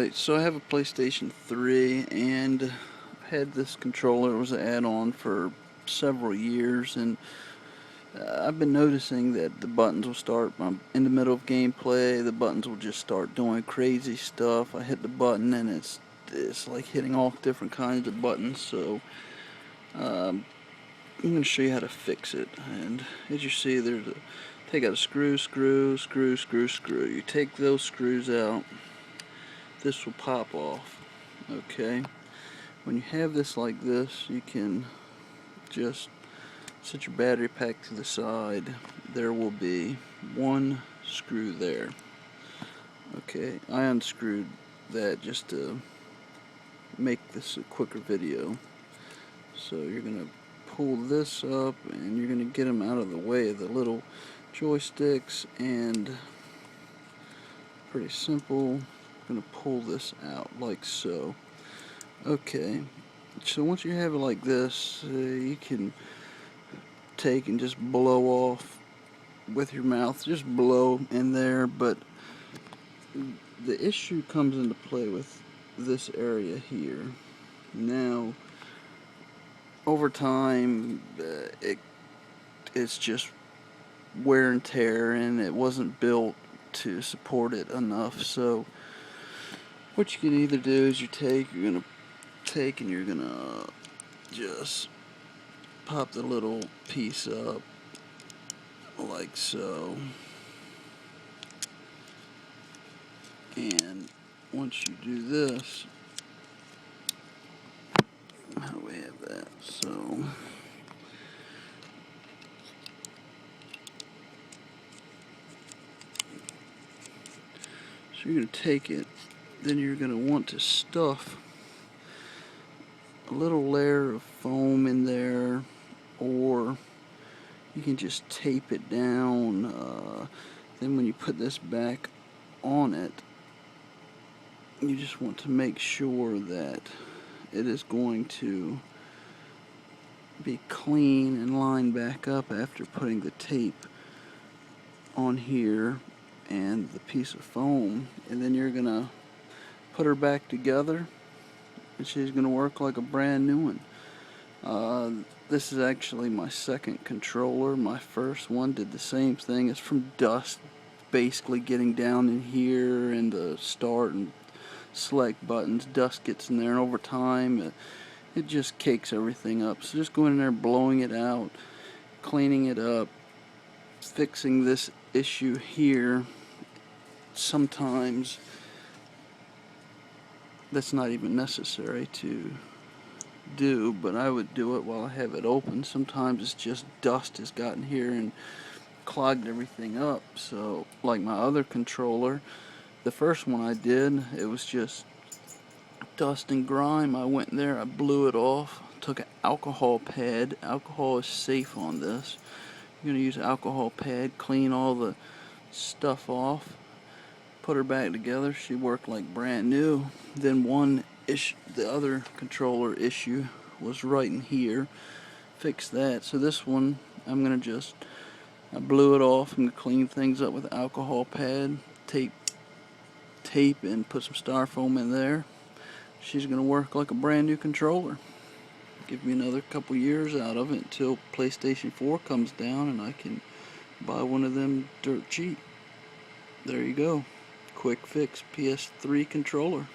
Alright, so I have a PlayStation 3 and I've had this controller. It was an add-on for several years, and I've been noticing that the buttons will start, I'm in the middle of gameplay, the buttons will just start doing crazy stuff. I hit the button and it's like hitting all different kinds of buttons. So I'm going to show you how to fix it. And as you see, take out a screw. You take those screws out, this will pop off. Okay, when you have this like this, you can just set your battery pack to the side. There will be one screw there. Okay, I unscrewed that just to make this a quicker video. So you're going to pull this up and you're going to get them out of the way of the little joysticks, and pretty simple. I'm going to pull this out like so. Okay, so once you have it like this, you can take and just blow off with your mouth, just blow in there. But the issue comes into play with this area here. Now, over time, it's just wear and tear, and it wasn't built to support it enough. So what you can either do is you're gonna take and you're gonna just pop the little piece up like so, and once you do this, how do we have that? So you're going to take it, then you're going to want to stuff a little layer of foam in there, or you can just tape it down. Then when you put this back on it, you just want to make sure that it is going to be clean and lined back up after putting the tape on here and the piece of foam. And then you're gonna put her back together and she's gonna work like a brand new one. This is actually my second controller. My first one did the same thing. It's from dust basically getting down in here, and the start and select buttons, dust gets in there, and over time it just cakes everything up. So just going in there, blowing it out, cleaning it up, fixing this issue here. Sometimes that's not even necessary to do, but I would do it while I have it open. Sometimes it's just dust has gotten here and clogged everything up. So like my other controller, the first one I did, it was just dust and grime. I went in there, I blew it off, took an alcohol pad. Alcohol is safe on this. You're going to use an alcohol pad, clean all the stuff off, put her back together. She worked like brand new. Then the other controller issue was right in here. Fix that. So this one, I blew it off. I'm going to clean things up with an alcohol pad, tape and put some styrofoam in there. She's going to work like a brand new controller. Give me another couple years out of it until PlayStation 4 comes down and I can buy one of them dirt cheap. There you go. Quick fix PS3 controller.